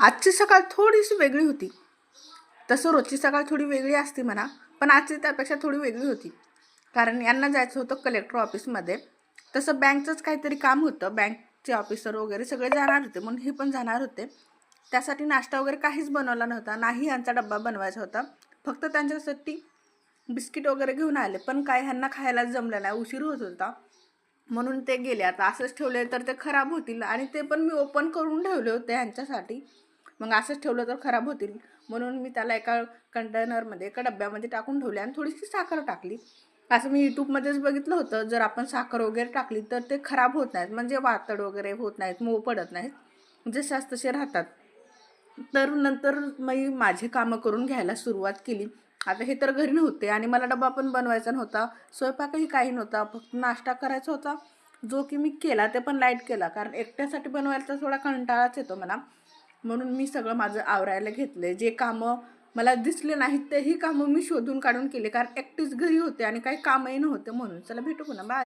आजची सकाळ थोडीशी वेगळी होती. तसं रोजची सकाळ थोडी वेगळी असते म्हणा, पण आजची त्यापेक्षा थोडी वेगळी होती. कारण यांना जायचं होतं कलेक्टर ऑफिसमध्ये. तसं बँकचंच काहीतरी काम होतं, बँकचे ऑफिसर वगैरे सगळे जाणार होते, म्हणून हे पण जाणार होते. त्यासाठी नाश्ता वगैरे काहीच बनवला नव्हता, नाही यांचा डब्बा बनवायचा होता. फक्त त्यांच्यासाठी बिस्किट वगैरे घेऊन आले, पण काय ह्यांना खायला जमलं नाही, उशीर होत होता. म्हणून ते गेले. आता असंच ठेवले तर ते खराब होतील, आणि ते पण मी ओपन करून ठेवले होते ह्यांच्यासाठी. मग असंच ठेवलं तर खराब होतील, म्हणून मी त्याला एका कंटेनरमध्ये, एका डब्यामध्ये टाकून ठेवले आणि थोडीशी साखर टाकली. असं मी यूट्यूबमध्येच बघितलं होतं, जर आपण साखर वगैरे टाकली तर ते खराब होत नाहीत, म्हणजे वातड वगैरे होत नाहीत, मऊ पडत नाहीत, जसे तसे राहतात. तर नंतर मी माझे कामं करून घ्यायला सुरुवात केली. आता हे तर घरी नव्हते आणि मला डबा पण बनवायचा नव्हता, स्वयंपाकही काही नव्हता, फक्त नाश्ता करायचा होता, जो की मी केला, ते पण लाईट केला, कारण एकट्यासाठी बनवायला तर थोडा कंटाळाच येतो मला. म्हणून मी सगळं माझं आवरायला घेतले. जे कामं मला दिसले नाहीत तेही कामं मी शोधून काढून केले, कारण एकटीच घरी होते आणि काही कामही नव्हते. म्हणून चला भेटू पुन्हा, बाय.